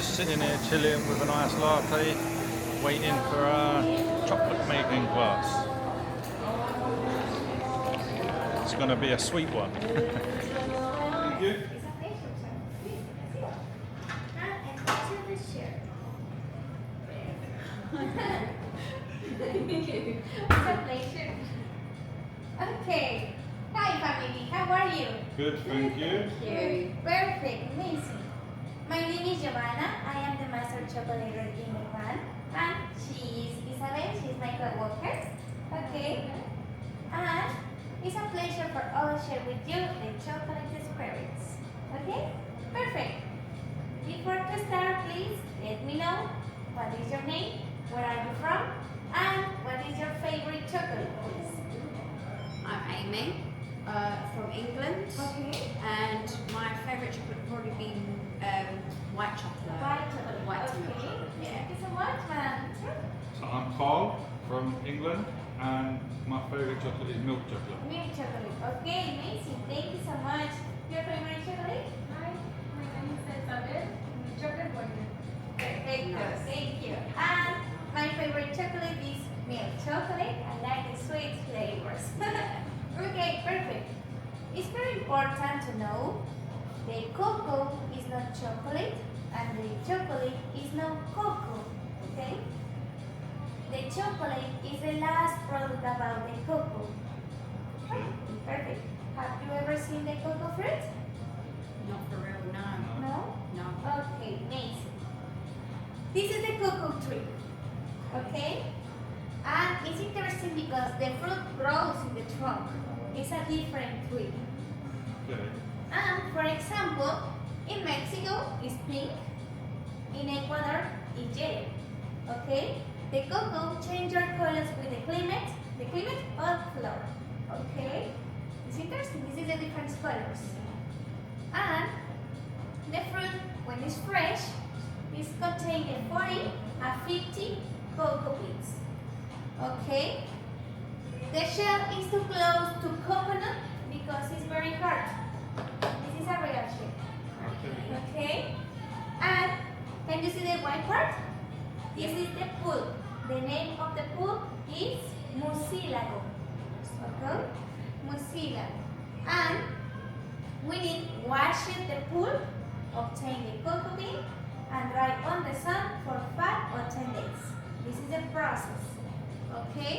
just sitting here chilling with a nice latte, waiting for our chocolate making class. It's going to be a sweet one. Thank you. It's a pleasure. Okay. Hi family, how are you? Good, thank you. Perfect, amazing. My name is Giovanna. I am the master chocolater in Japan. And she is Isabel, she is my co-worker. Okay. And it's a pleasure for all to share with you the chocolate experience. Okay? Perfect. Before to start, please let me know what is your name, where are you from, and what is your favorite chocolate, please? I'm Amy, from England, Okay. and my favourite chocolate would probably be white chocolate. White chocolate. White Okay. chocolate, yeah. Thank you so much, madam. So I'm Carl from England, and my favourite chocolate is milk chocolate. Milk chocolate. Okay, amazing. Thank you so much. Your favorite chocolate? Hi, my name is Isabel. I'm a chocolate warrior. Perfect. Nice. Thank you. And my favorite chocolate is milk chocolate. I like the sweet flavors. Okay, perfect. It's very important to know the cocoa is not chocolate and the chocolate is not cocoa. Okay? The chocolate is the last product about the cocoa. Perfect. Have you ever seen the cocoa fruit? Not for real, no. No? No. Okay, amazing. This is the cocoa tree. Okay? And it's interesting because the fruit grows in the trunk. It's a different tree. Okay. And for example, in Mexico it's pink, in Ecuador it's yellow. Okay? The cocoa changes colors with the climate or flower. Okay? It's interesting, this is the different colors. And the fruit, when it's fresh, is containing 40 and 50 cocoa beans. Okay? The shell is too close to coconut because it's very hard. This is a real shell. Okay. Okay? And can you see the white part? This is the pulp. The name of the pulp is mucílago. Okay? Mucílago. And we need wash the pulp, obtain the cocoa bean, and dry on the sun for 5 or 10 days. This is the process. Okay?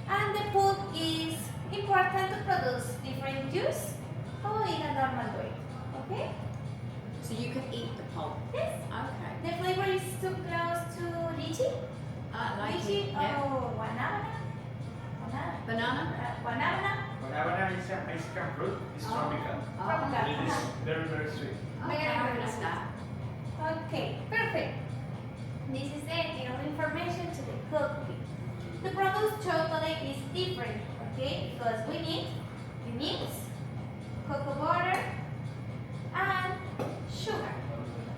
And the pulp is important to produce different juice or in a normal way. Okay? So you can eat the pulp? Yes. Okay. The flavor is too close to lychee. I like Lychee it, yeah. or guanábana. Banana? Guanábana. Banana is a Mexican fruit. It's Oh. tropical. Tropical. It is very, very sweet. Okay, I like that. Okay, perfect. This is the little information to the cocoa bean. To produce chocolate is different, okay? Because we need the mix, cocoa butter, and sugar.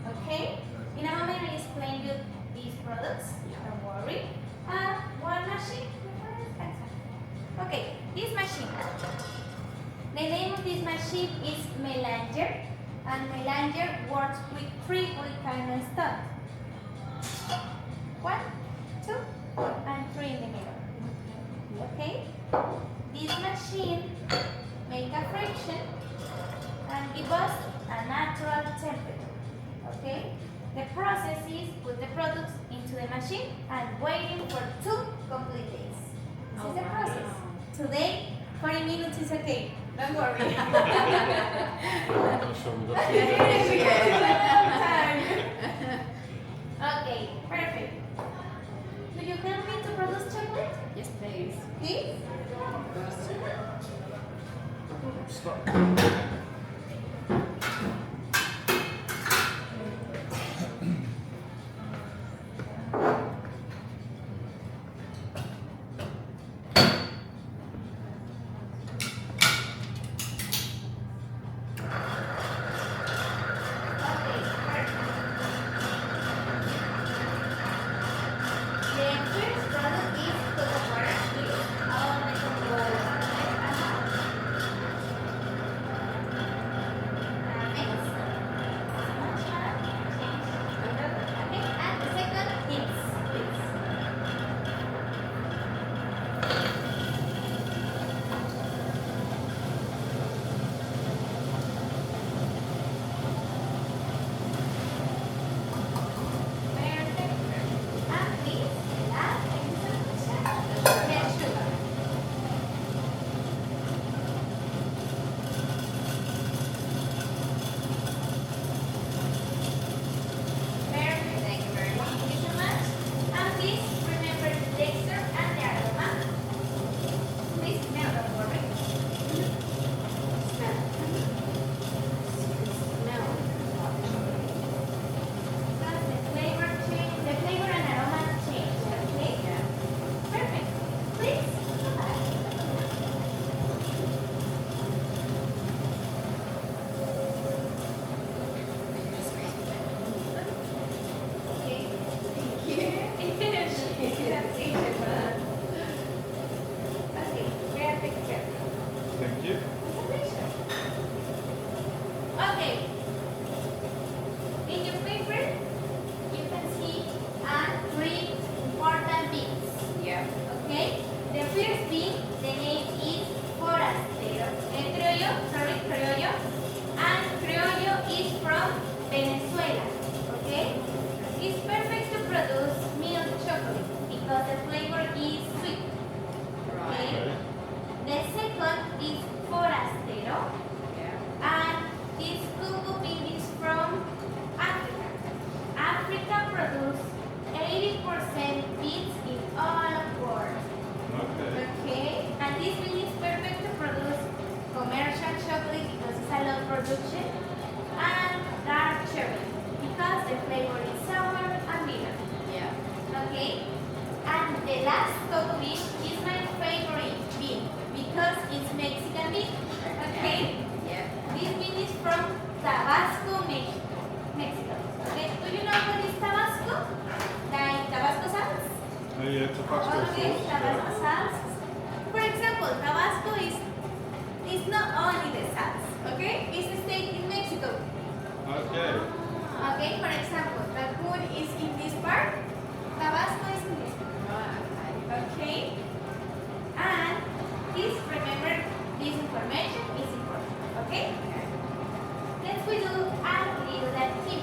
Okay? In a moment I explain you these products. Don't worry. And one machine. Okay, this machine. The name of this machine is melanger, and melanger works with 3 kind of stuff. 1, 2, and 3 in the middle. Okay? This machine make a friction and give us a natural temperature. Okay? The process is put the products into the machine and waiting for 2 complete days. This is the process. Today, 40 minutes is okay. Don't worry. I'm not sure we've got to Okay, perfect. Do you help me to produce chocolate? Yes, please. Please? stop. Okay. In your paper, you can see three important beans. Yeah. Okay. The first bean, the name is forastero. Criollo. And criollo is from Venezuela. Okay. It's perfect to produce milk chocolate because the flavor is sweet. Right. Okay. The second is forastero. Yeah. And this cocoa bean is from Africa. Africa produces 80% beans in all the world. Okay. Okay, and this bean is perfect to produce commercial chocolate because it's a low production, and dark cherry because the flavor is sour and bitter. Yeah. Okay, and the last cocoa bean is my favorite bean because it's Mexican bean. Okay. Yeah. This bean is from Tabasco, Mexico. Okay, do you know what is Tabasco? Like Tabasco sauce? Oh yeah, Tabasco Okay, sauce. Tabasco Yeah. sauce. For example, Tabasco is not only the sauce. Okay, it's a state in Mexico. Okay. Okay, for example, Cancun is in this part. Tabasco is in this part. Right. Okay. Okay, and please remember this information is important. Okay. Let's we do a little activity.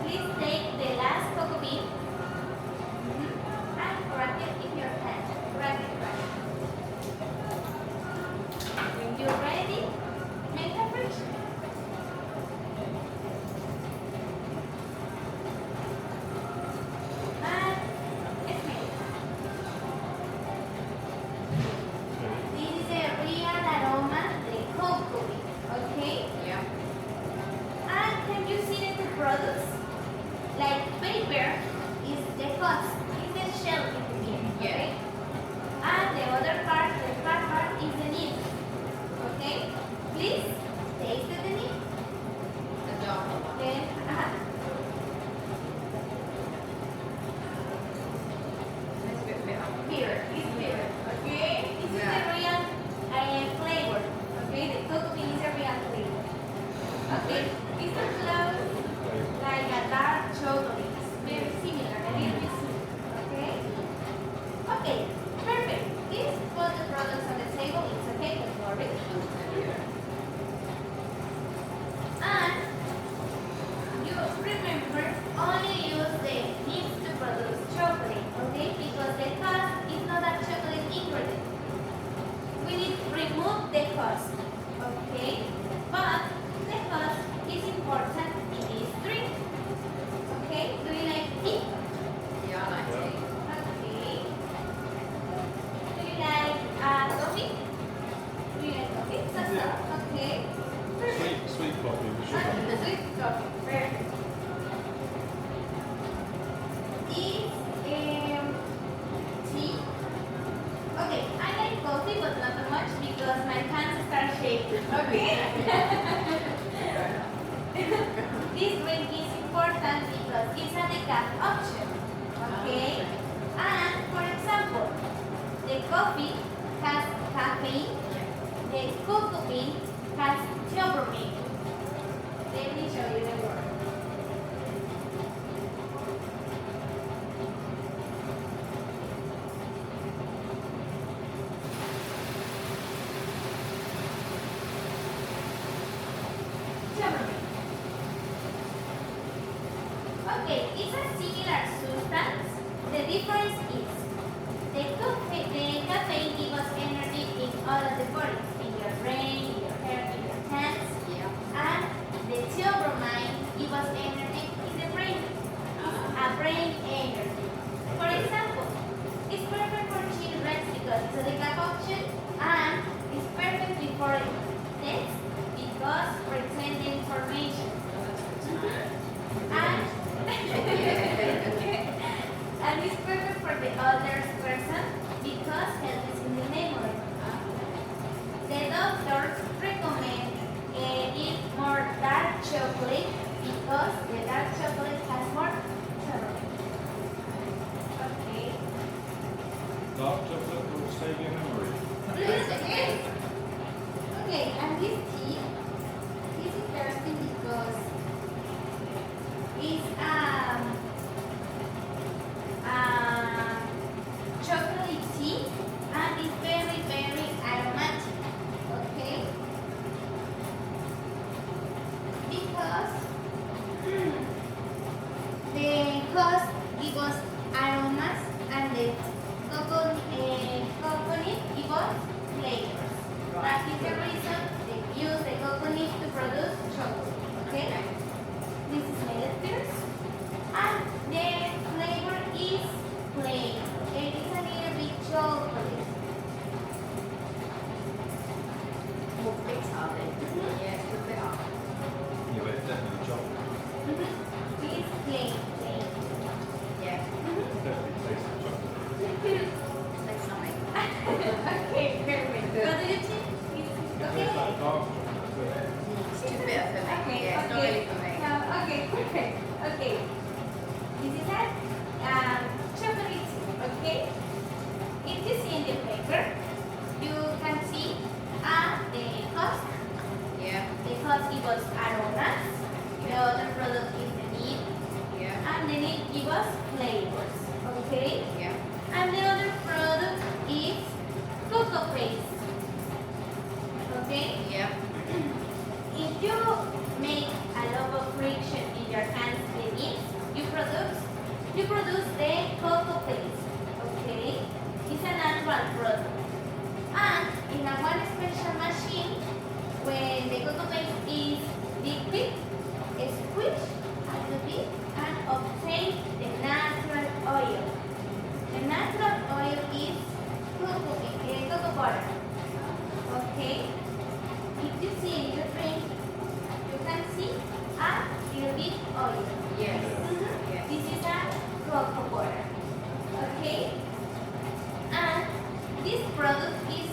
Please take the last cocoa bean and crack it in your hand. Crack it. When you're ready, make a friction. And it's made. This is a real aroma, the cocoa bean. Okay? Yeah. And can you see the two products? Like paper is the husk, is the shell in the bean, okay? And the other part, the fat part, is the nib. Okay? Please taste the nib. The dark one. Then, It's a bit bitter. here, it's here. Okay? This is the real flavor. Okay? The cocoa bean is a real flavor. Okay? It's a close like a dark chocolate. It's very similar, a little bit similar. Okay? Okay, perfect. This put the products on the table. It's okay, don't worry. And you remember only use the nibs to produce chocolate, okay? Because the husk is not a chocolate ingredient. We need to remove the husk, okay? But the husk is important in this drink. Okay? Do you like tea? Yeah, I like tea. Okay. Do you like coffee? Do you like coffee? Yeah. Okay. Perfect. Sweet coffee with sugar. Okay, sweet coffee. Perfect. This tea. Okay, I like coffee, but not too much because my hands start shaking. Okay. This drink is important because it's a decaf option. Okay. And for example, the coffee has caffeine, the cocoa bean has theobromine. Let me show you the word. Theobromine. Okay, it's a similar substance. The difference is the caffeine gives us energy in all of the bodies, in your brain, in your hair, in your hands, Yeah. and the theobromine gives us energy in the brain. It's a brain energy. For example, it's perfect for children because it's a decaf option, and it's perfect before tests because present the information. And and it's perfect for the older person because health is in the memory. The doctors recommend eat more dark chocolate because the dark chocolate has more sugar. Okay. Dark chocolate will save your memory. Please, okay. Okay, and this tea is interesting Okay? Yeah. And the other product is cocoa paste. Okay? Yeah. If you make a lot of friction in your hands and knees, you produce the cocoa paste. Okay? It's a natural product. And in a one special machine, when the cocoa paste is liquid, squish a little bit and obtain the natural oil. The natural oil is cocoa butter. Okay? If you see in your drink, you can see a little bit oil. Yes. Mhm. This is a cocoa butter. Okay? And this product is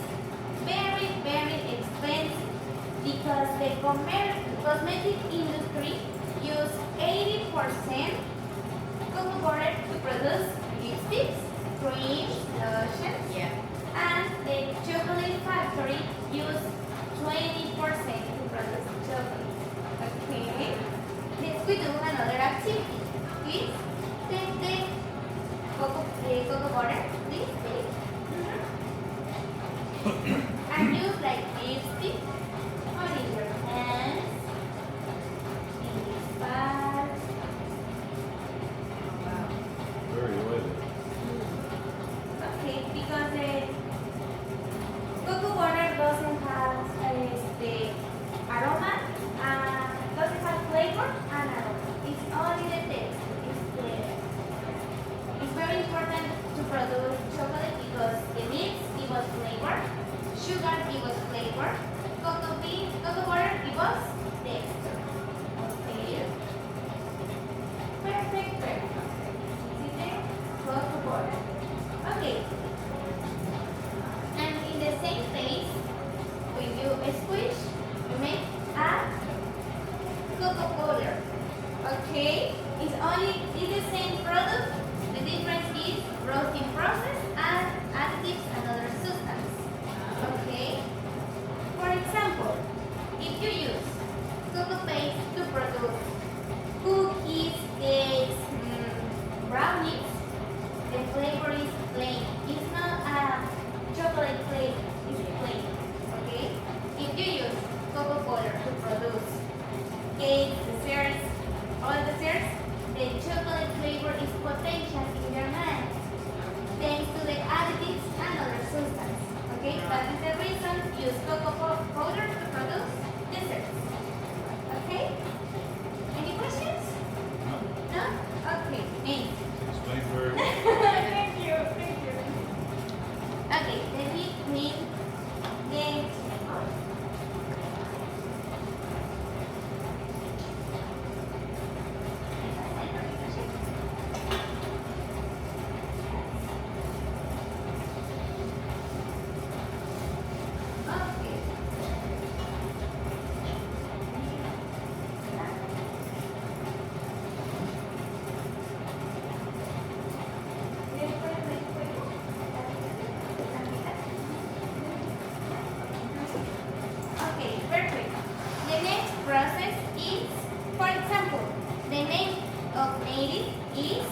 very, very expensive because the cosmetic industry use 80% cocoa butter to produce lipsticks, creams, lotions, Yeah. and the chocolate factory use 20% to produce chocolate. Okay? Let's we do another activity. Please take the cocoa butter. Please take. And use like lipstick on in your hands, in this part. Wow. Very oily. Okay, because the cocoa butter doesn't have the aroma, doesn't have flavor and aroma. It's only the taste. It's very important to produce chocolate because the milk gives us flavor, sugar gives us flavor, cocoa butter gives us texture. Okay. Perfect. This is the cocoa butter. Okay. And in the same place, when you squish, you make a cocoa powder. Okay? It's the same product. The difference is roasting process and additives and other substance. Okay? For example, if you use cocoa paste to produce cookies, cakes, brownies, the flavor is plain. It's not a chocolate flavor. It's plain. Okay? If you use cocoa powder to produce cakes, desserts, all desserts, the chocolate flavor is potential in your mouth thanks to the additives and other substance. Okay? That is the reason use cocoa powder to produce desserts. Okay? Any questions? No, No? Okay. Thanks. explained very well. Thank you. Okay, let me clean the Okay. Okay, perfect. The next process is, for example, the name of native is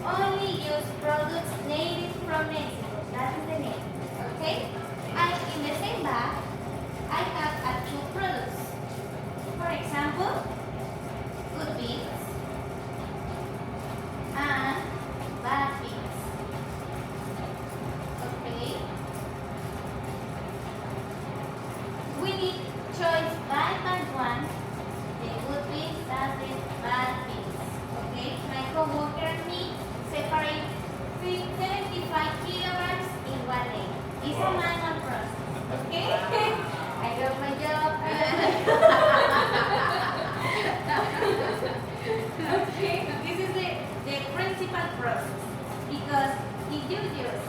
only use products native from Mexico. That is the name. Okay? And in the same bag, I have two products. For example, good beans and bad beans. Okay? We need choice by one, the good beans and the bad beans. Okay? My coworker and me separate 75 kilograms in one day. It's a manual process. Okay? I love my job. Okay? This is the principal process. Because if you use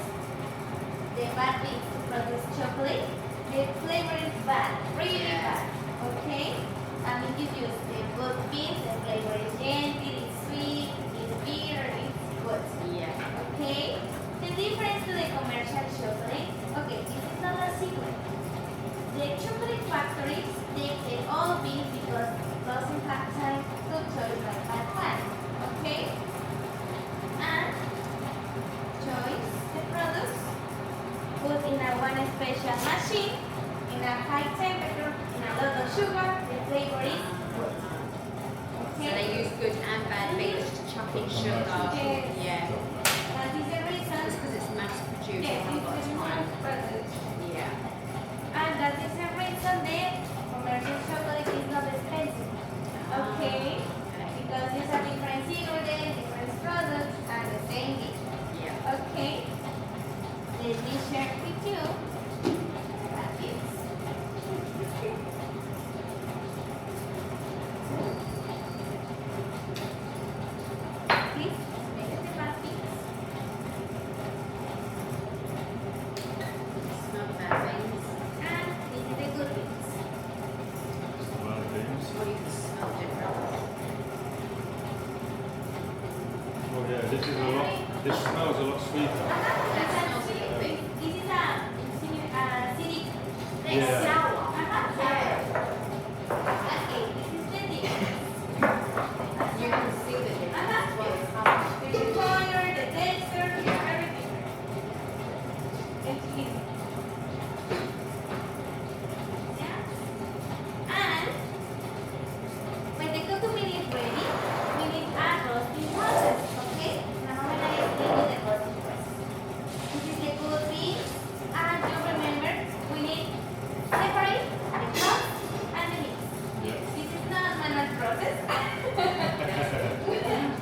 the bad beans to produce chocolate, the flavor is bad, really bad. Okay? And if you use the good beans, the flavor is gentle, it's sweet, it's bitter, it's good. Yeah. Okay? The difference to the commercial chocolate, okay, this is not a secret. The chocolate factories take the old beans because it doesn't have time to choose like bad one. Okay? And special machine in a high temperature, in a lot of sugar, the flavor is good. So they use good and bad beans to chuck in sugar. Yes. Yeah. That is the reason. Just because it's mass produced, Yes, they haven't got it's time. produced. Yeah. And that is the reason the commercial chocolate is not expensive. Okay? Because it's a different ingredient, different products, and the same dish. Yeah. Okay? Let me share with you what is. Please, make it the baskets. Smell bad beans. And this is the good bits. Bad beans. Or you can smell different. Oh yeah, this is a lot. This smells a lot sweeter. That smells a little bit. This is a acidic. It's Yeah. sour. Yeah. Okay, this is the difference. You can see the difference as well as how The color, the texture, everything. It's easy. Yeah. And when the cocoa meat is ready, we need a roasting process. Okay? Now I'm gonna explain you the roasting process. This is the good beans, and you remember we need separate the husk and the mix. Yeah. This is not a manual process.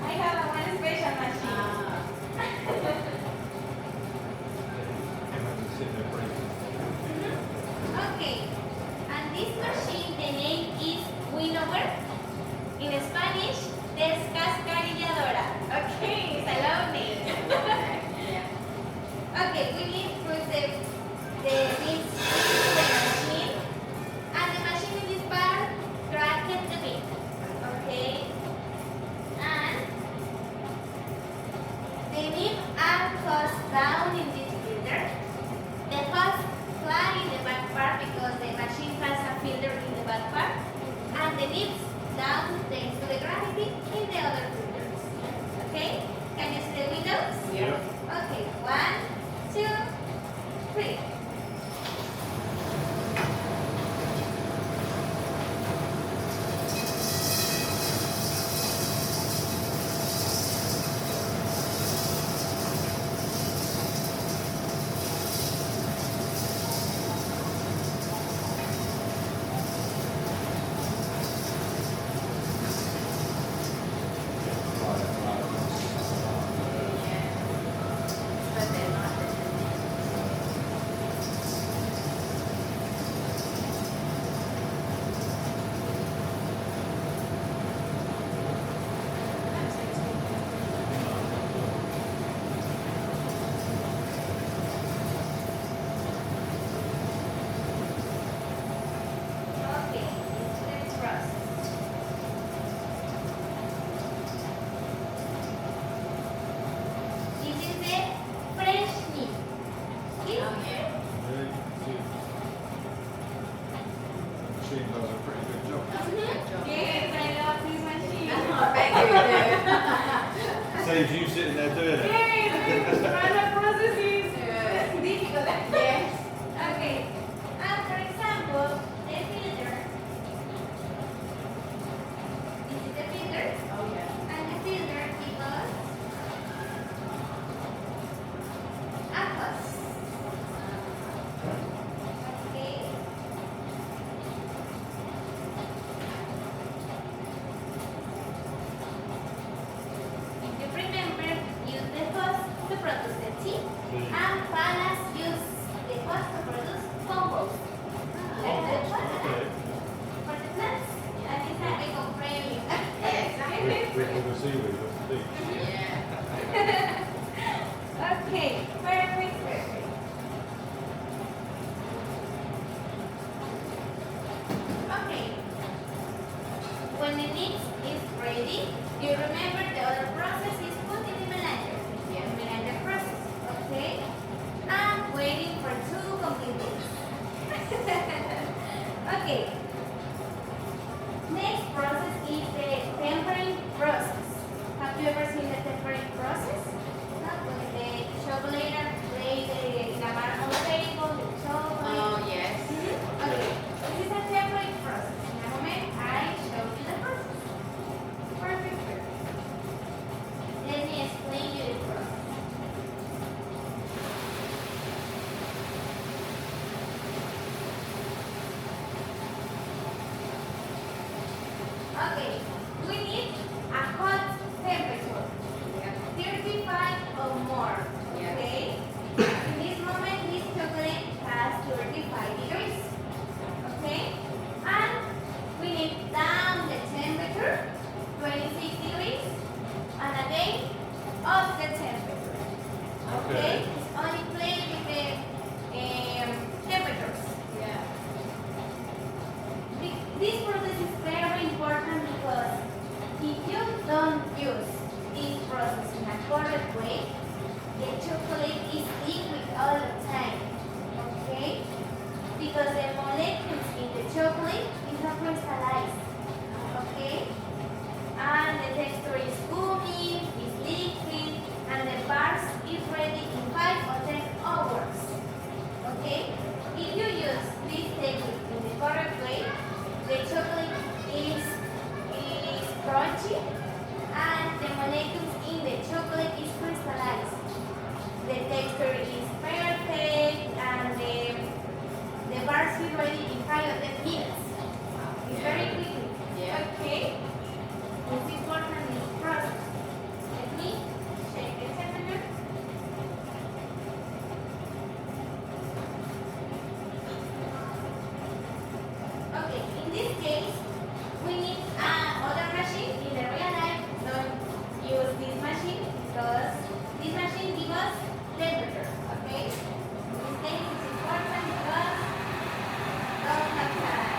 I have a one special machine. Sitting there breathing. Okay, and this machine, the name is winnower. In Spanish, descascarilladora. Okay, it's a long name. Okay, we need to put the beans into the machine, and the machine in this part cracked the bean. Okay, and the nib and husk down in this filter. The husk fly in the back part because the machine has a filter in the back part, and the nibs down thanks to the gravity in the other filters. Okay? Can you see the windows? Yeah. Okay, 1, 2, 3. But they're not. Okay, let's process. This is the fresh meat. See? Oh, yeah. Really? Machine does a pretty good job. That's a good job. Yes, I love this machine. I bet you do. Saves you sitting there doing it. Yes, manual process is Yeah. difficult. Yes. Okay, and for example, the filter. This is the filter, Oh, yeah. and the filter gives us a husk. Okay. If you remember, use the husk to produce the tea, and Palace use the husk to produce compost. Like the plant. Okay. For the plants, that is a eco-friendly. With the seaweed off the beach. Yeah. Okay, perfect, perfect. Okay. When the mix is ready, you remember the other process is put in the melanger. Yeah. The melanger process, okay? I'm waiting for 2 complete days. Okay. Next process is the tempering process. Have you ever seen the tempering process? When the chocolate play in a marble table, the chocolate machine, and the molecules in the chocolate is crystallized. The texture is perfect, and the bars will ready in 5 or 10 minutes. It's very quickly. Yeah. Okay. It's important in this process. Let me check the temperature. Okay, in this case, we need another machine. In the real life, don't use this machine because this machine gives us temperature. Okay? In this case, it's important because don't have time.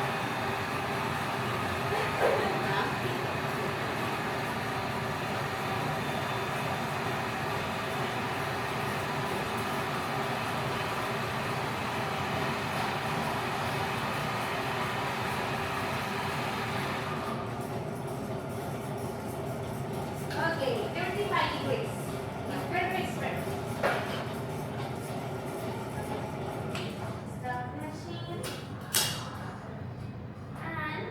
Okay, 35 degrees. It's perfect, perfect. Stop machine. And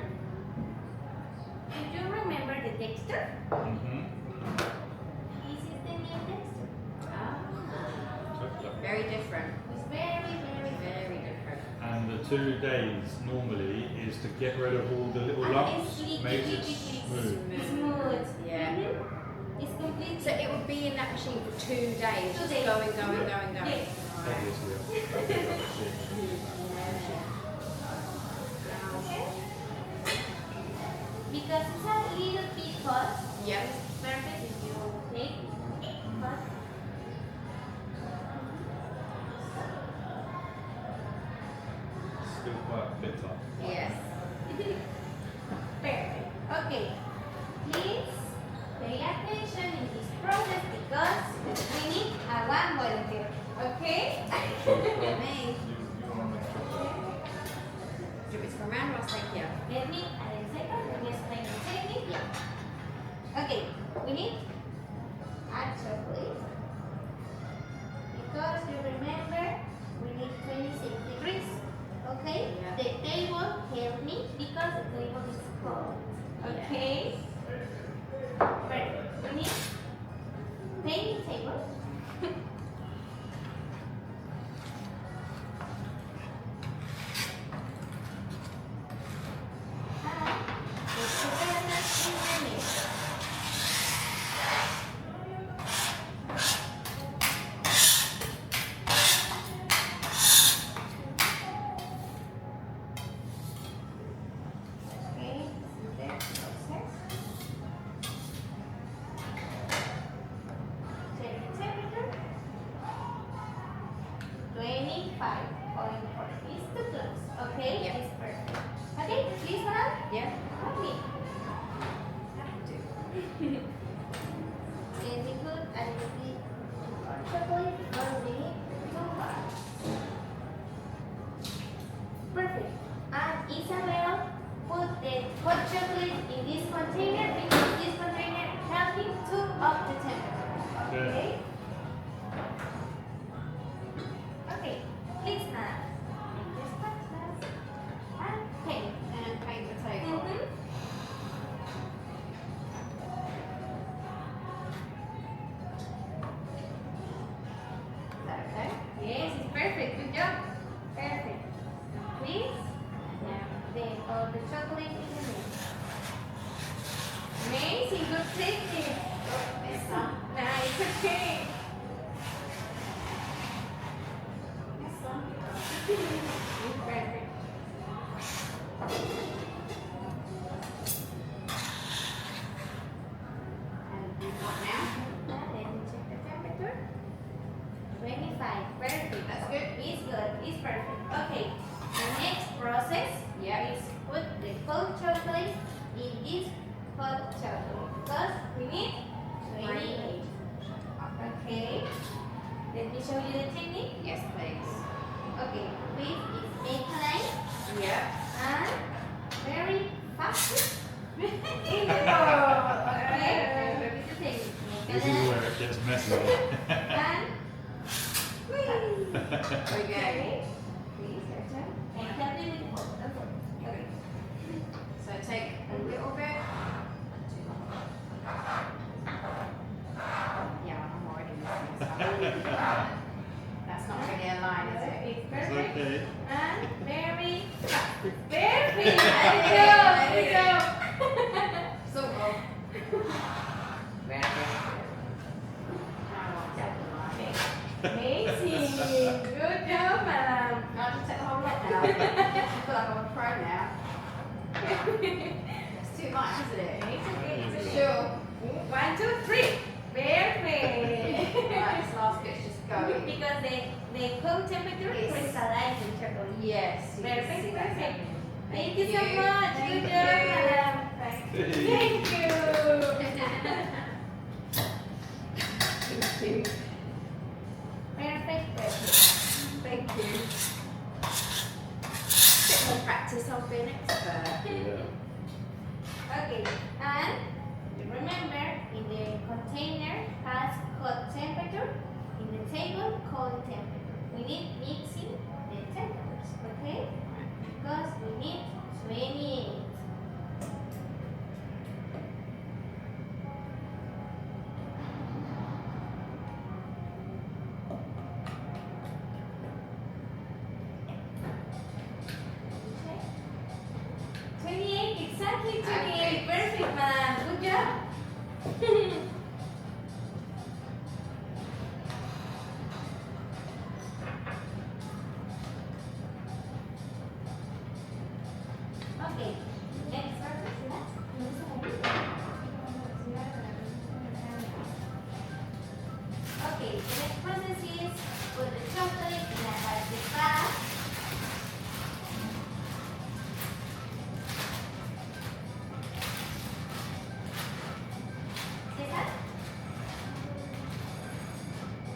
do you remember the texture? Mm-hmm. This is the new texture. Very different. It's very, very, Very different. And the 2 days normally is to get rid of all the little lumps, makes it smooth. smooth. Yeah. It's completely. So it would be in that machine for 2 days, 2 just days. going. Yes. Obviously. Okay. Because it's a little bit hot. Yeah. It's perfect if you take hot. Still quite bitter. Yes. Perfect. Okay. Please pay attention in this process because we need a one volunteer. Okay? Me. Do it from around or I'll stay here? Let me explain the technique. Yeah. Okay, we need a chocolate because you remember we need 26 degrees. Okay? Yeah. The table help me because the table is cold. Okay? Perfect. We need painting table. Okay, Yeah. it's perfect. Okay, please, madam. Yeah. Okay. Do. Then we put a little bit of chocolate because we need 2 bars. Perfect. And Isabel, put the hot chocolate in this container because this container helping to up the temperature. Okay? Okay. Please, madam. Make this process. And paint. And paint the table. Mhm. Is that okay? Yes, it's perfect. Good job. Perfect. Please. Now the chocolate in the middle. Amazing. Good technique. This one. Nice. Okay. This one. Perfect. And what now? Now let me check the temperature. 25. Perfect. That's good. It's good. It's perfect. Okay. The next process Yeah. is put the cold chocolate in this hot chocolate because we need 28. Okay. Let me show you the technique. Yes, please. Okay. Please make a line Yeah. and very fast in the bowl. Okay. Repeat the technique. Make This a is line where it gets messy. and squeeze. Okay. Please, your turn. And help me with the bowl. Okay. So take a little bit. That's not really a line, is it? It's It's perfect. okay. And very fast. Perfect. There you go. So good. Very good. Now I'll take the line. Amazing. Good job, madam. I'll just take the whole lot now. I feel like I'm a pro now. It's too much, isn't it? It's okay. It's okay. Sure. 1, 2, 3. Perfect. Right, this last bit's just going. Because the cold temperature Yes. crystallizes the chocolate. Yes. you can Perfect, see that perfect. happening. Thank you so much. Thank Good you. job, madam. Thank you. Thank you. Perfect, perfect. Thank you. Bit more practice, I'll be an expert. Yeah. Okay, and remember, in the container has hot temperature, in the table cold temperature. We need mixing the temperatures, okay? Because we need 28. Okay. 28, exactly 28. Perfect, madam. Good job. Okay, next Okay, the next process is put the chocolate in a plastic bag. Cesar?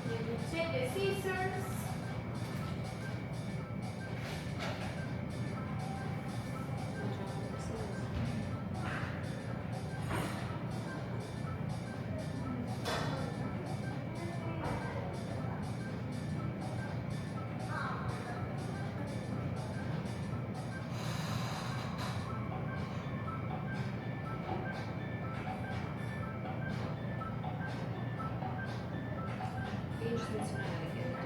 You will check the scissors. Be interesting to know if you're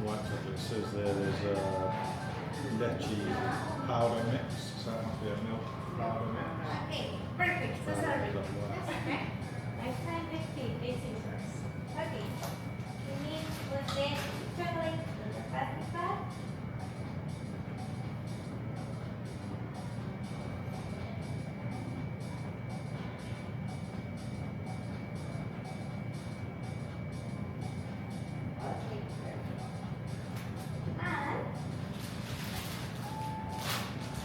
White chocolate says there's a leche powder mix, so that must be a milk powder mix. Okay, perfect. So sorry. Is that right? Okay. I find the scissors. Okay. We need to put the chocolate in the plastic bag. Okay, perfect. And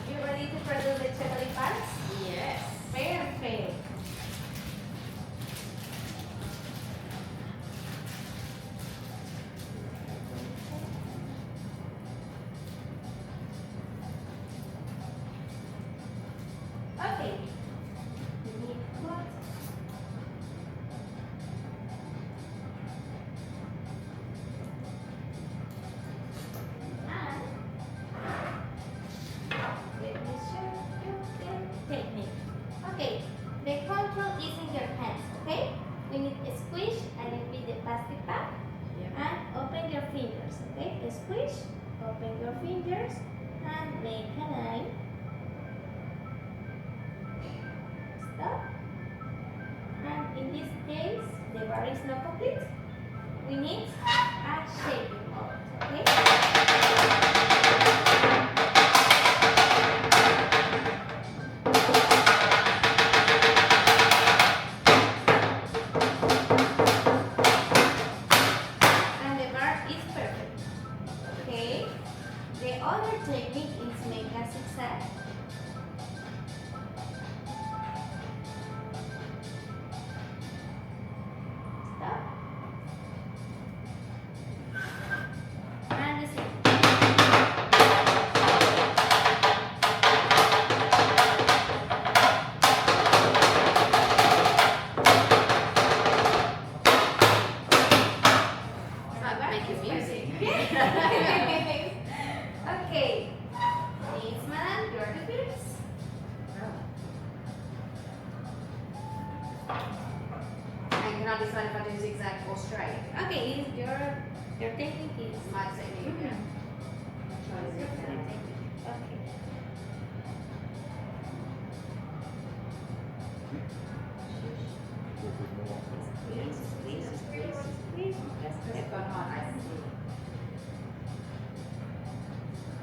you ready to produce the chocolate parts? Yes. Perfect. Okay. We need what? And let me show you the technique. Okay, the control is in your hands, okay? We need a squish and repeat the plastic bag and open your fingers, okay? Squish, open your fingers and make a line. Stop. And in this case, the bar is not complete. We need a shaping moment, okay? And the bar is perfect. Okay. The other technique is make a zigzag. Stop. And can I decide if I do zigzag or straight? Okay, your technique is My technique, yeah. Try your zigzag. technique. Okay. Squeeze, squeeze, squeeze, squeeze. Just Because step I've got hard, I see.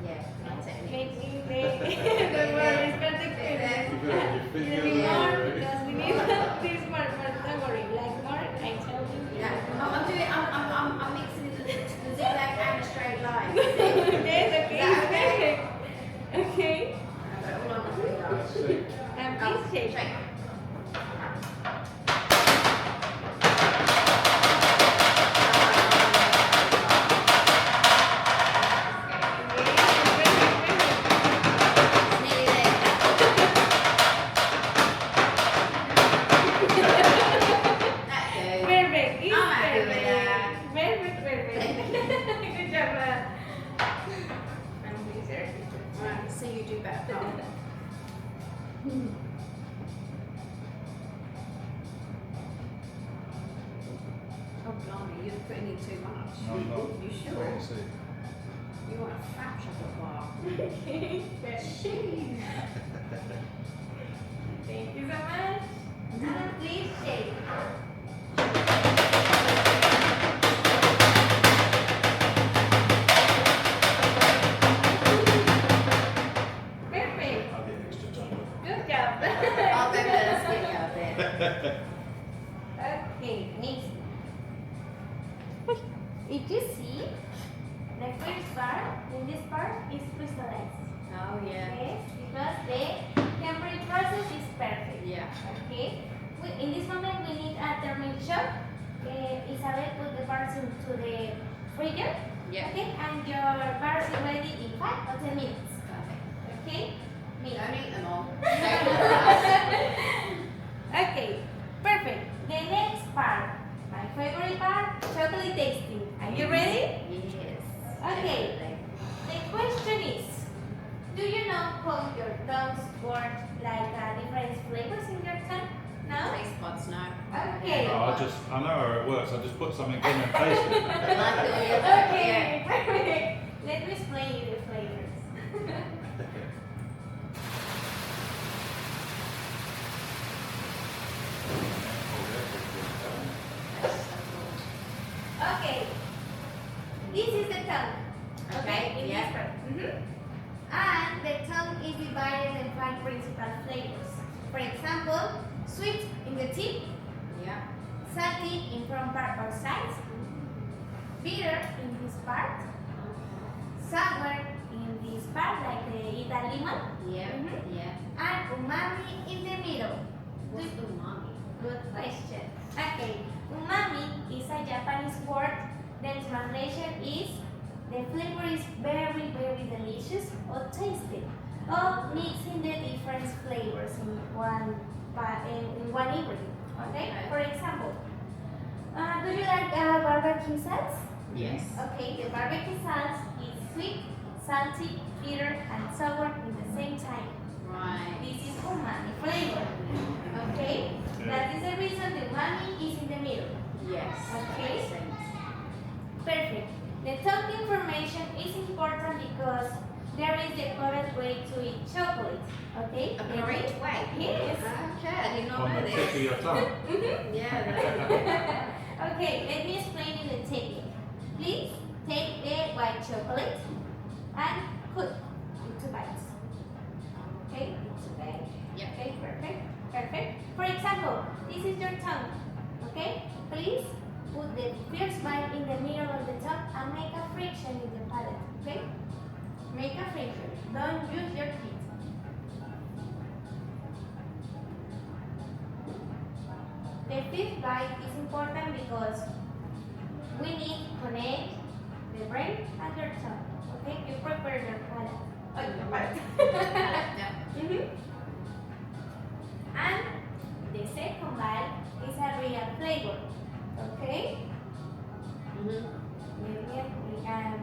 Yeah, my technique. The word is perfect. You put it on your A finger. little more because we need this part, but don't worry. Like more, I tell you. Yeah, I'm mixing the zigzag and the straight line. Yes, okay, Is that it's okay? perfect. Okay. I've got it all on my finger. Let's see. Please shake. Shake. Nearly there. That's good. Perfect. It's I'm happy with that. perfect. Perfect. Good job. I'm pleased. Right, so you do better. Oh, blimey, you're putting in too much. No, I'm not. You Wait sure? and see. You want a fat chocolate bar. Okay. Jeez. Thank you so much. And please shake. Perfect. I'll get extra time. Good job. I'll go for the skinnier bit. Okay, next. If you see, the first part, in this part, is crystallized. Oh, yeah. Yes, because the temperature process is perfect. Yeah. Okay. In this moment, we need a thermal shock. Isabel put the parts into the freezer. Yeah. Okay, and your parts are ready in 5 or 10 minutes. Perfect. Okay. Don't eat them all. Okay, perfect. The next part, my favorite part, chocolate tasting. Are you ready? Yes. Okay. Definitely. The question is, do you know how your tongues work like different flavors in your tongue? No? Taste buds, no. Okay. No, I know how it works. I just put something in and taste it. Like all your yeah. Okay, perfect. Let me explain you the flavors. Okay, this is the tongue. Okay, in yeah. this part. And the tongue is divided in 5 principal flavors. For example, sweet in the tip, Yeah. salty in front part or sides, bitter in this part, sour in this part like the Italian lemon, Yeah. Yeah. and umami in the middle. What's umami? Good question. Okay, umami is a Japanese word. The translation is the flavor is very, very delicious or tasty, or mixing the different flavors in one ingredient. Okay? Okay. For example, do you like barbecue sauce? Yes. Okay, the barbecue sauce is sweet, salty, bitter, and sour at the same time. Right. This is umami flavor. Okay? That is the reason the umami is in the middle. Yes. Okay. Makes sense. Perfect. The tongue information is important because there is the correct way to eat chocolate. Okay? A correct way. Yes. Okay, I did not On know the tip of this. your tongue. Yeah. That's Okay, let me explain you the technique. Please take the white chocolate and cut into bites. Okay, into bites. Yep. Okay, perfect. Perfect. For example, this is your tongue. Okay, please put the first bite in the middle of the tongue and make a friction in the palate. Okay, make a friction. Don't use your teeth. The fifth bite is important because we need to connect the brain and your tongue. Okay, you prepare your palate. Oh, your palate. Yeah. And the second bite is a real flavor. Okay? You can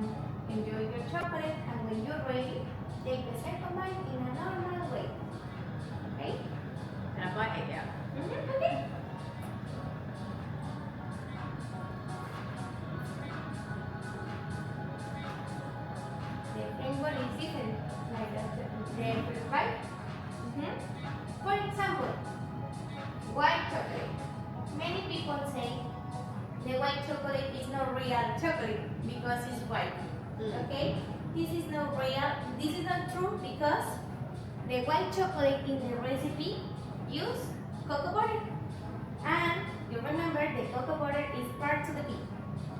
enjoy your chocolate, and when you're ready, take the second bite in a normal way. Okay? Can I bite it? Yeah. Okay. the first bite. For example, white chocolate. Many people say the white chocolate is not real chocolate because it's white. Okay? This is not real. This is not true because the white chocolate in the recipe use cocoa butter. And you remember the cocoa butter is part of the bean.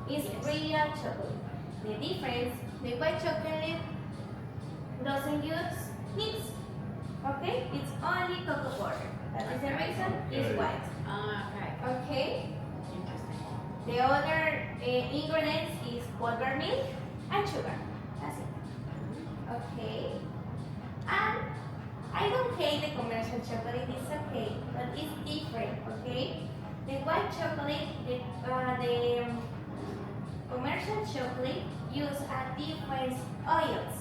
It's real chocolate. The difference, the white chocolate doesn't use nibs. Okay? It's only cocoa butter. That is the reason it's white. Okay. Okay? Interesting. The other ingredients is powdered milk and sugar. That's it. Okay? And I don't hate the commercial chocolate, it's okay, but it's different, okay? The white chocolate, the commercial chocolate use a different oils.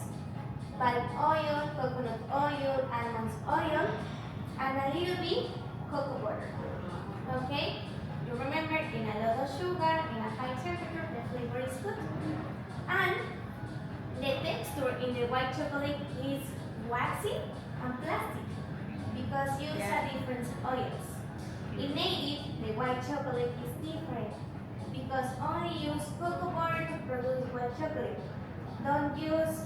Palm oil, coconut oil, almond oil, and a little bit cocoa butter. Okay? You remember, in a lot of sugar, in a high temperature, the flavor is good. And the texture in the white chocolate is waxy and plastic because use a different oils. In native, the white chocolate is different because only use cocoa butter to produce white chocolate. Don't use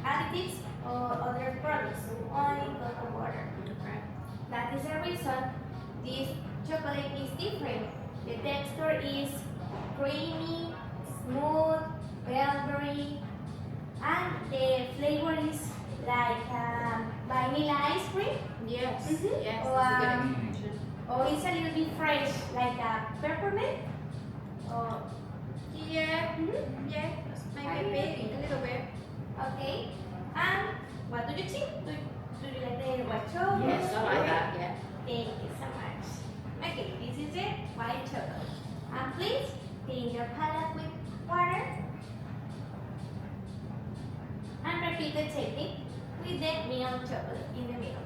additives or other products, only cocoa butter. Okay. That is the reason this chocolate is different. The texture is creamy, smooth, velvety, and the flavor is like vanilla ice cream, Yes. Mhm. Yes. Or, That's a good explanation. or it's a little bit fresh, like a peppermint. Or, Yeah. Mhm. Yeah. That's maybe a little bit. Okay. And what do you think? Do you like the white chocolate? Yes, I like that. Yeah. Thank you so much. Okay, this is it, white chocolate. And please clean your palate with water. And repeat the technique with the milk chocolate in the middle.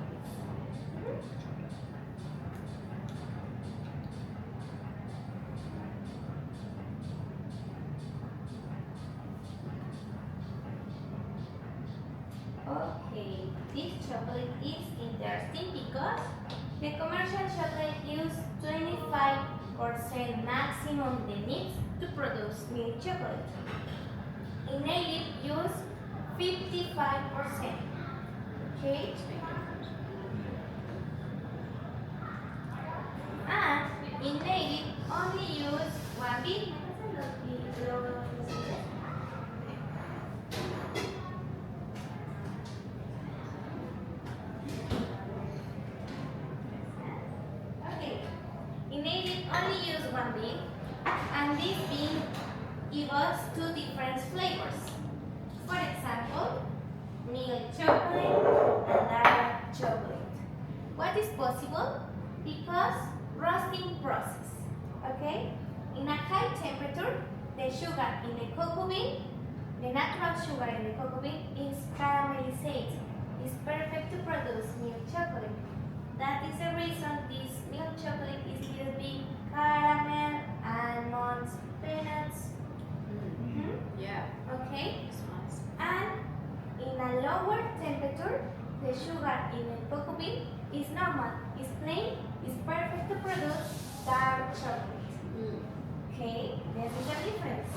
Okay, this chocolate is interesting because the commercial chocolate use 25% maximum the nibs to produce milk chocolate. In native use 55%. Okay? And in native only use one bit. Okay. In native only use one bean, and this bean gives us two different flavors. For example, milk chocolate and dark chocolate. What is possible? Because roasting process. Okay? In a high temperature, the sugar in the cocoa bean, the natural sugar in the cocoa bean is caramelized. It's perfect to produce milk chocolate. That is the reason this milk chocolate is a little bit caramel, almonds, peanuts. Yeah. Okay? That's nice. And in a lower temperature, the sugar in the cocoa bean is normal. It's plain. It's perfect to produce dark chocolate. Okay? This is the difference.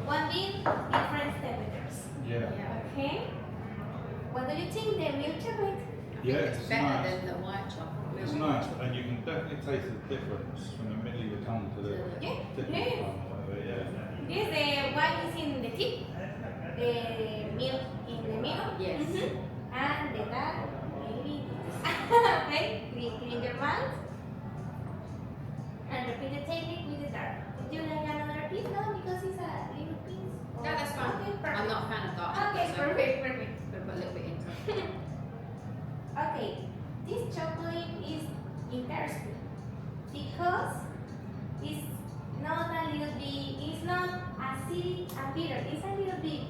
One bean, different temperatures. Yeah. Okay? What do you think the milk chocolate? Yeah, It's it's better nice. than the white chocolate. It's nice, and you can definitely taste the difference from the middle of your tongue to the Yeah, tip of yeah. your tongue. Whatever, yeah. Yes, the white is in the tip, the milk in the middle, Yes. and the dark maybe this. Okay, clean your mouth and repeat the technique with the dark. Would you like another piece? No, because it's a little piece. No, that's fine. Okay, perfect. I'm not a fan of dark. Okay, so perfect. Gonna put a little bit into it. Okay, this chocolate is interesting because it's not a little bit, it's not acidic and bitter, it's a little bit.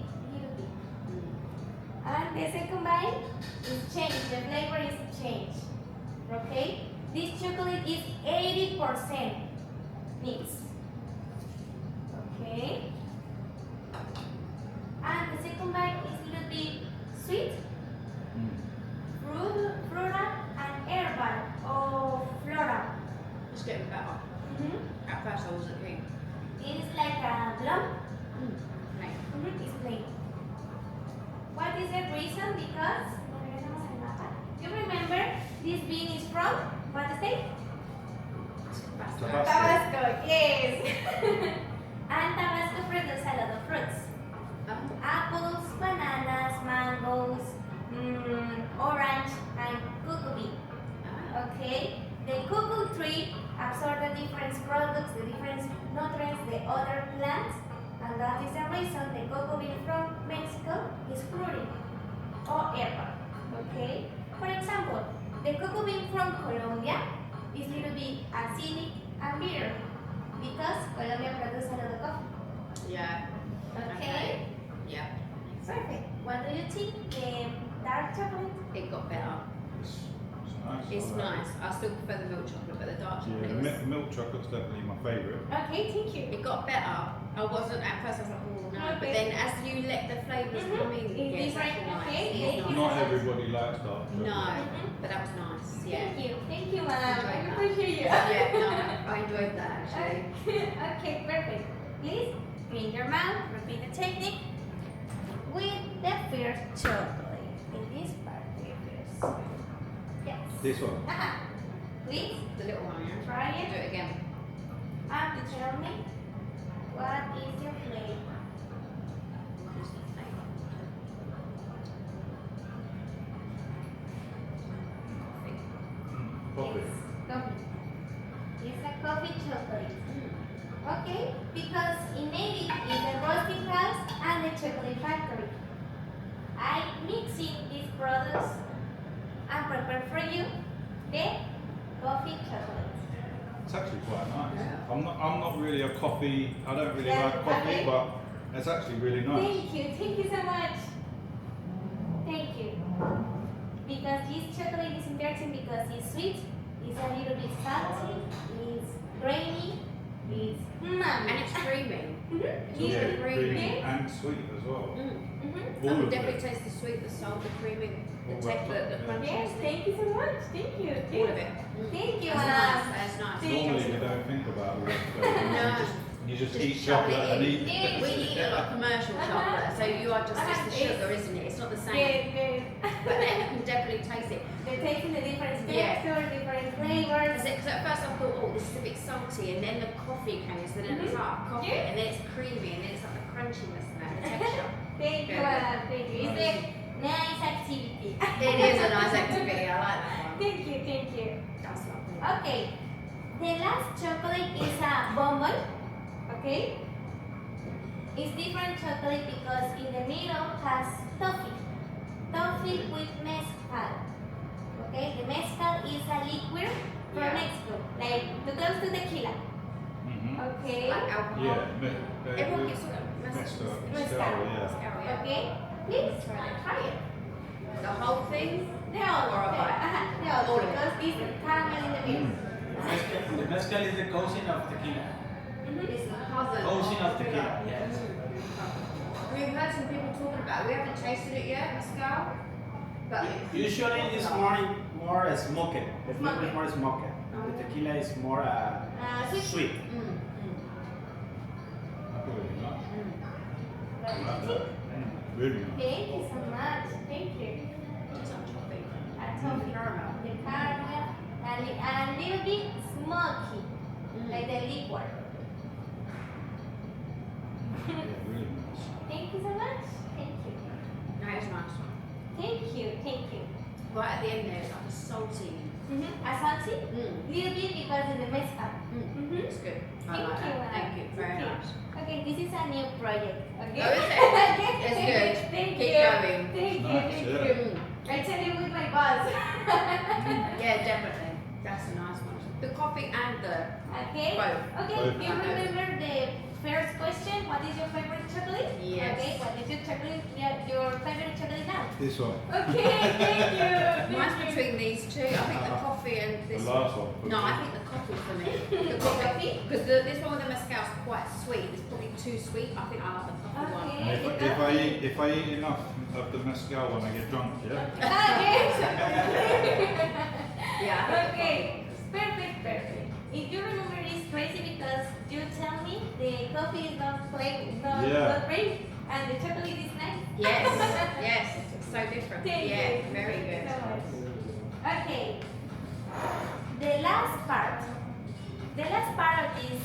And the second bite is changed, the flavor is changed. Okay? This chocolate is 80% mixed. Okay? And the second bite is a little bit sweet getting better. At first I wasn't keen. It is like a lump. Like, It's plain. What is the reason? Because you remember this bean is from what state? Tabasco. Tabasco, yes. And Tabasco produces a lot of fruits. Apples, bananas, mangoes, orange, and cocoa bean. Okay, the cocoa tree absorbs the different products, the different nutrients, the other plants, and that is the reason the cocoa bean from Mexico is fruity or herba. Okay, for example, the cocoa bean from Colombia is a little bit acidic and bitter because Colombia produces a lot of coffee. yeah. Okay, Yeah. perfect. What do you think? The dark chocolate? It got better. It's nice. It's I like nice. I still prefer the milk chocolate, but the dark it. Yeah, chocolate the milk chocolate's definitely my favourite. Okay, thank you. it got better. I wasn't at first. I was like, oh no, but Okay. then as you let the flavors come in, It's yeah, different, actually nice. okay, It's thank you. Not nice. everybody likes dark chocolate. No, but that was nice. Yeah. Thank you, madam. I Enjoyed that. appreciate you. Yeah, no, I enjoyed that actually. Okay, perfect. Please clean your mouth, repeat the technique with the first chocolate. In this part, the first. Yes. This one. Please The little one, yeah. try Do it it again. and tell me what is your flavor. Coffee. Yes, coffee. It's a coffee chocolate. Okay, because in it is the roasting house and the chocolate factory. I mixing these products and prepare for you the coffee chocolate. It's actually quite nice. Yeah. I'm not really a coffee. I don't really Yeah, like coffee, okay. but it's actually really nice. Thank you so much. Thank you. Because this chocolate is interesting because it's sweet, it's a little bit salty, it's grainy, it's And it's creamy. Mhm. Yeah, It's creamy. creamy and sweet as well. Mhm. I All can of definitely it. taste the sweet, the salt, the creamy, the All texture, wrapped the up, crunchy. Yes, thank you so much. Thank you. All of it. Thank you, That's madam. nice. That's nice. Thank Normally you. you don't think about all that flavors. No. You just Just eat shove chocolate it and in. eat Yes. We eat a lot of commercial chocolate, so you are just it's the Yes. sugar, isn't it? It's not the same. Yes, yes. But then you can definitely taste it. They're tasting the different Yeah. texture, different flavors. Because at first I thought, oh, this is a bit salty, and then the coffee came, so then it was like coffee, Yeah. and then it's creamy, and then it's like the crunchiness and that, the texture. Thank you, Good. madam. Thank you. It's a nice activity. It is a nice activity. I like that one. Thank you, thank you. That's lovely. Okay, the last chocolate is a bonbon. Okay, it's different chocolate because in the middle has toffee with mezcal. Okay, the mezcal is a liquid from Yeah. Mexico, like too close to tequila. Mhm. Okay, Like alcohol. Yeah, Everyone gets Mezcal, Mezcal. yeah. okay, please try it. The whole thing. The other, Or a bite. the other, All of it. because this caramel in the middle. The mezcal is the cousin of tequila. It's the cousin. Cousin of tequila. Yes. We've heard some people talking about it. We haven't tasted it yet, mezcal. But Usually it's more smoked. The flavor is more smoked. And the tequila is more Sweet. sweet. Really nice. What do I you like think? that. Really nice. Thank you so much. Thank you. some topping. A toffee, Caramel. the caramel, and a little bit smoky, like the liquor. Yeah, really nice. Thank you so much. Thank you. No, it's nice. Thank you. Thank you. Right at the end there, it's like a salty. A salty, Mm. little bit because of the mezcal. It's good. I Thank like you. that. Thank you. Very Thank you. nice. Okay, this is a new project. Okay. Oh, is it? It's good. Thank Keep you. going. Thank you. Nice, Thank yeah. you. I tell you with my boss. Yeah, definitely. That's a nice one. The coffee and the Okay. both. Okay. Both. You remember the first question? What is your favorite chocolate? Yes. Okay. What is your chocolate? Yeah, your favorite chocolate now? This one. Okay. Thank you. Mine's between these two. I think the coffee and The this last one. No, I think the coffee for me. The coffee. Because this one with the mezcal is quite sweet. It's probably too sweet. I think I like the coffee one. Okay. And if I eat enough of the mezcal when I get drunk, yeah. Ah, yes. Yeah, I think the Okay. Perfect. Perfect. If you coffee is not plain, not, Yeah. not green, and the chocolate is nice. Yes, yes, it's so different. Thank Yeah, you. very Thank you good. so much. Okay. The last part. The last part of this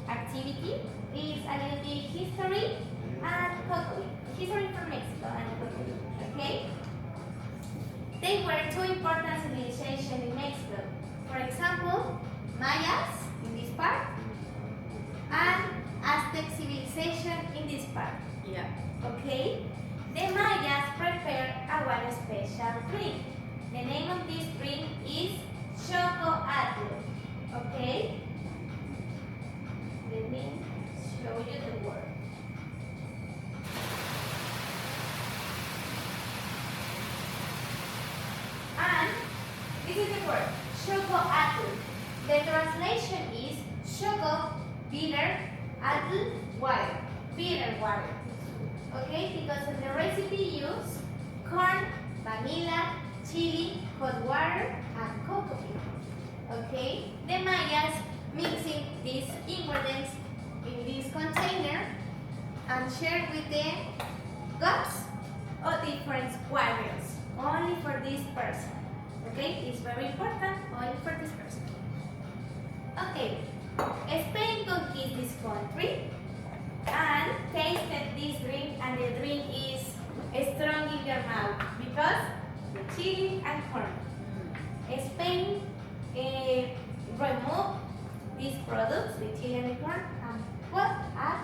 activity is a little bit history and cocoa. History from Mexico and cocoa. Okay? They were two important civilizations in Mexico. For example, Mayas in this part and Aztec civilization in this part. Yeah. Okay? The Mayas prepared a one special drink. The name of this drink is chocoatl. Okay? Let me show you the word. And this is the word, chocoatl. The translation is choco, bitter, atl, water. Bitter water. Okay, because in the recipe use corn, vanilla, chili, hot water, and cocoa bean. Okay, the Mayas mixing these ingredients in this container and share with the gods or different warriors, only for this person. Okay, it's very important, only for this person. Okay, Spain conquered this country and tasted this drink, and the drink is strong in your mouth because the chili and corn. Spain removed these products, the chili and the corn, and put add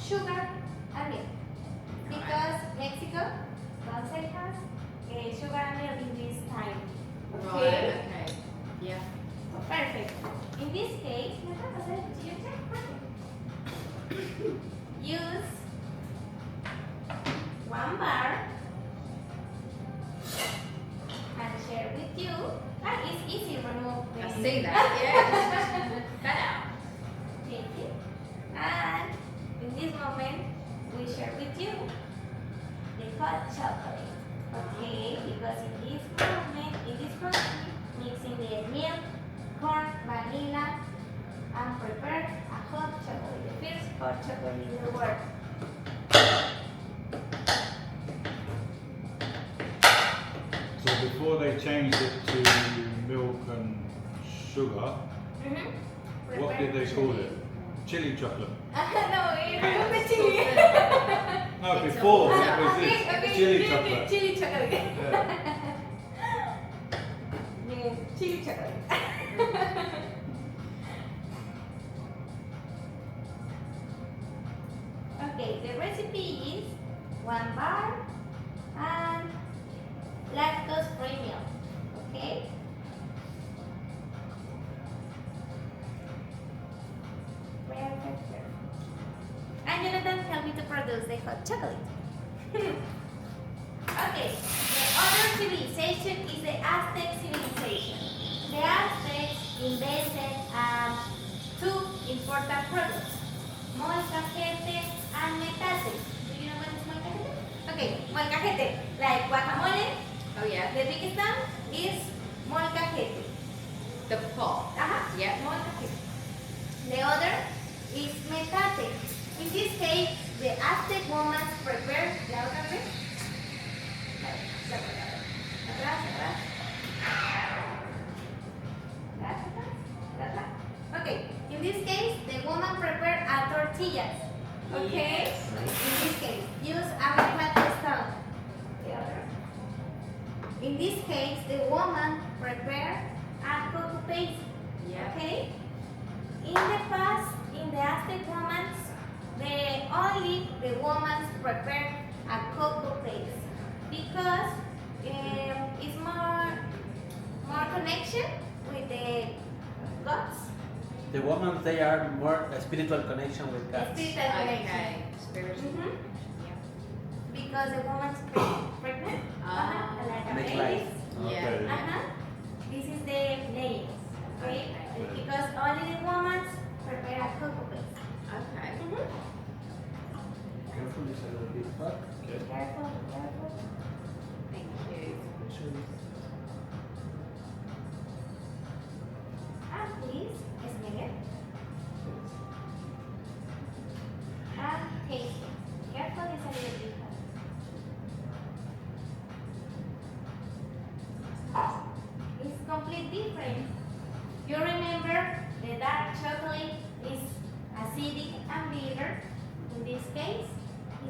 sugar and milk because Mexico doesn't have sugar and milk in this time. Right, okay. Yeah. Perfect. In this case, use 1 bar and share with you. And it's easy to remove the I see that, yeah. Cut out. Thank you. And in this moment, we share with you the hot chocolate. Okay, because in this moment, in this process, mixing the milk, corn, vanilla, and prepare a hot chocolate. The first hot chocolate in the world. So before they changed it to milk and sugar, what did they call it? Chili chocolate. No, remove the chili. No, before all- it was this chili chocolate. Chili chocolate. Yeah. Yes, chili chocolate. Okay, the recipe is 1 bar and lactose-free milk. Okay. And Jonathan, help me to produce the hot chocolate. Okay, the other civilization is the Aztec civilization. The Aztecs invented 2 important products, molcajete and metate. Do you know what is molcajete? Okay, molcajete, like guacamole, Oh yeah. the biggest one is molcajete. The pot. Yeah. Molcajete. The other is metate. In this case, the Aztec woman prepared la otra vez. Atrás, atrás. Atrás. Okay, in this case, the woman prepared a tortillas. Okay? Yes. In this case, use a metate stone. The other. In this case, the woman prepared a cocoa paste. Yeah. Okay? In the past, in the Aztec woman's, only the woman prepared a cocoa paste because it's more connection with the gods. The women, they are more a spiritual connection with God. Spiritual connection. Okay. Spiritual. Mhm. Yeah. Because the woman's pregnant, like a Make baby. life. Yeah. Okay. This is the names, okay? Okay. Because only the women prepare a cocoa paste. Okay. Careful, it's a little bit hot. Okay. Careful, careful. Thank you. Make sure it's- And please, smell it.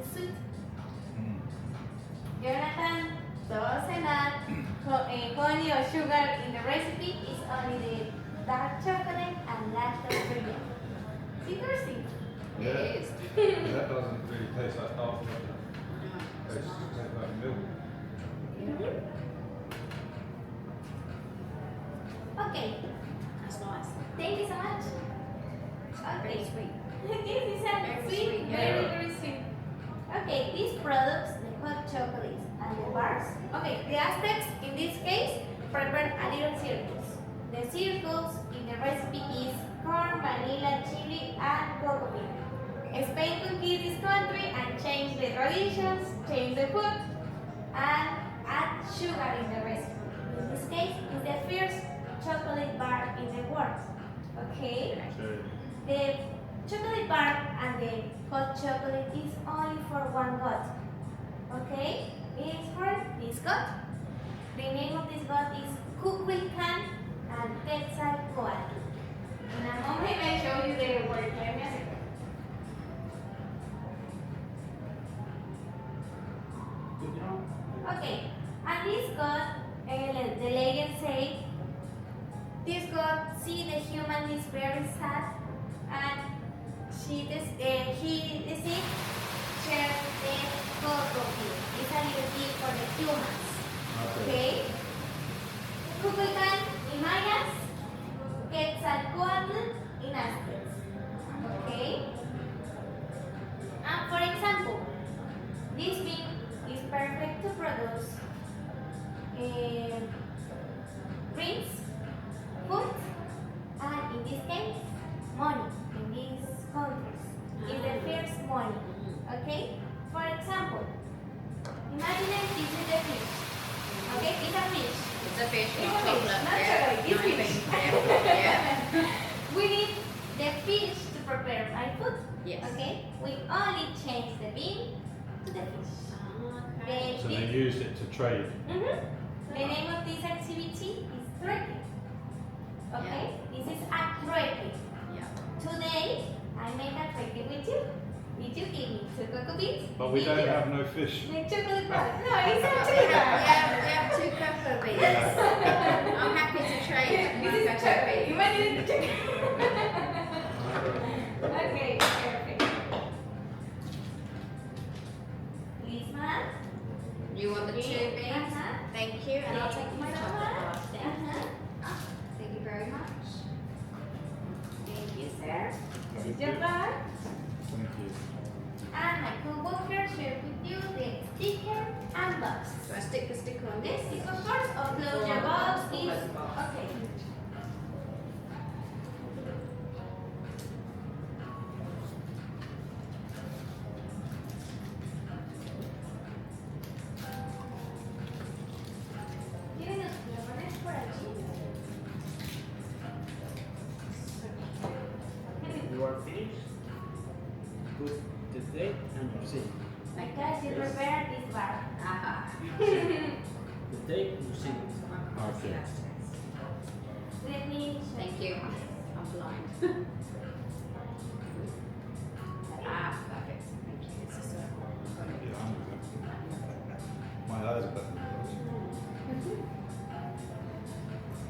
the sweet. Mm. Jonathan doesn't add honey or sugar in the recipe. It's only the dark chocolate and lactose free milk. It's interesting. Yeah. It is. That doesn't really taste like dark chocolate. It tastes like milk. Okay, That's nice. thank you so much. Very Okay. sweet. This is a Very sweet, sweet, very, yeah. very sweet. Okay, these products, the hot chocolates and the bars. Okay, the Aztecs in this case prepared a little circles. The circles in the recipe is corn, vanilla, chili, and cocoa bean. Spain conquered this country and changed the traditions, changed the food, and add sugar in the recipe. In this case, it's the first chocolate bar in the world. Okay? Okay. The chocolate bar and the hot chocolate is only for one god. Okay? It's for this god. The name of this god is Kukulkan and Quetzalcoatl. In a moment I show you the word. Let me see. Good job. Okay, and this god, the legend say, this god see the human is very sad, and he decides share the cocoa bean. It's a little bit for the humans. Okay. Kukulkan in Mayas, Quetzalcoatl in Aztecs. Okay. And for example, this bean is perfect to produce drinks, food, and in this case, money in these countries. It's the first money. Okay? For example, imagine this is the fish. Okay? It's a fish. It's a fish, It's not a fish, chocolate. not Yeah. chocolate, it's No, I fish. think, yeah. We need the fish to prepare my food. Yes. Okay? We only change the bean to the fish. Okay. So they used it to trade. The name of this activity is trueque. Okay? This is a trueque. Yeah. Today, I make a trueque with you. Did you give me 2 cocoa beans? But we Did don't you? have no fish. The chocolate bar. No, it's a We sugar. have 2 cocoa beans. I'm happy to trade my This is cocoa chocolate. beans. Imagine the chocolate. Okay, perfect. Lisman. You want the 2 beans? Uh-huh. Thank you, and I'll take my Thank you so chocolate much. bars then. Uh-huh. Thank you very much. Thank you, sir. This Thank is your you. bar. Thank you. And my co-worker shared with you the sticker and box. So I stick the sticker on This this. is of course or close your box is Close the box. okay. ¿Quieres lo pones por aquí? You are finished. Put the date and your seed. Because you prepared this bar. Aha. The date and your seed. Okay. Let me show Thank you. I'm blind. Perfect. Thank you. It's a circle. Yeah, I'm with it. My eyes are better than yours.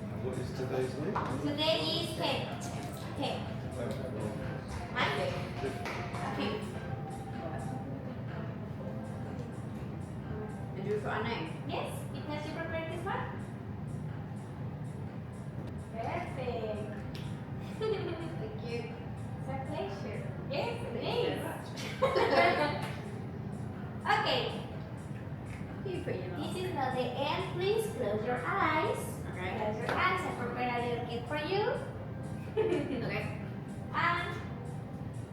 And what is today's date? Today is 10. 10. Monday. Okay. And do we put our name? Yes, because you prepared this one. Perfect. Thank you. It's a pleasure. Yes, Thank you very thanks. much. Okay, You put your this name. is not the end. Please close your eyes. Okay. Close your eyes. I prepared a little gift for you. Okay. And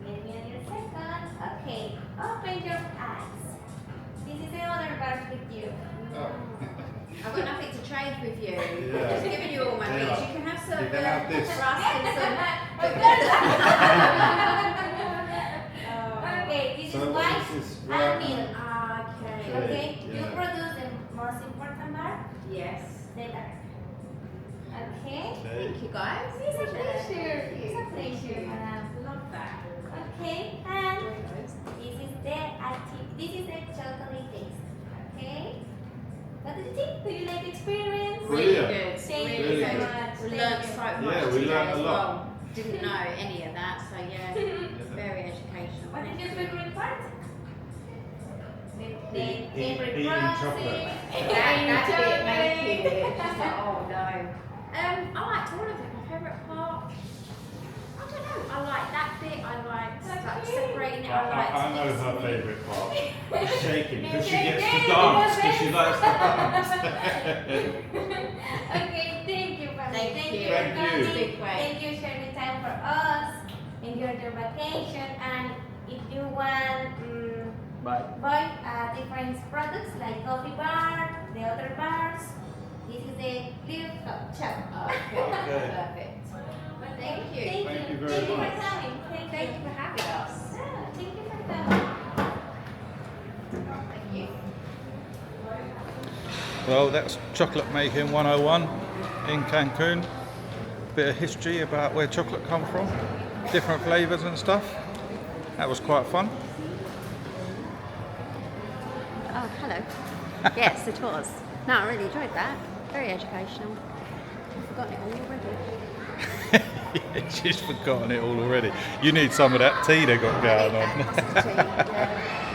give me a little second. Okay, open your eyes. This is the other part with you. Oh. I've got nothing to trade with you. Yeah. I've just given you all my Yeah. beans. You can have some You can have this. rust and some. Okay, this So is what white is this? and milk. Okay. Okay, Yeah. you produce the most important part, Yes. the dark. Okay. Okay. Thank you, guys. It's a pleasure. It's a pleasure, madam. Love that. Okay, and this is the activity. Do you like the experience? Brilliant. Really good. Thank Really you good. so much. We Thank learned you. so much Yeah, we today learned a as lot. well. Didn't know any of that, so yeah, very educational. What is your favorite part? The Eating chocolate. That's it, making it. Just like, oh no. I liked all of it. My favourite part, I don't know. I like that bit. I liked like separating it. I know her favourite part. Shaking. Because she gets to dance, because she likes to dance. Okay, thank you, family. Thank you. for Thank you. coming. Big way. Thank you for sharing time for us. Enjoy your vacation, and if you want Bye. buy different products like coffee bar, the other bars, this is the little shop. Okay, perfect. Thank you. Thank you very Thank you much. for coming. Thank you for having us. Yeah, thank you for coming. Thank you. Well, that's Chocolate Making 101 in Cancun. Bit of history about where chocolate come from, different flavours and stuff. That was quite fun. Oh, hello. Yes, it was. No, I really enjoyed that. Very educational. I've forgotten it all already. Yeah, she's forgotten it all already. You need some of that tea they got going Really on. bad cup of tea, yeah.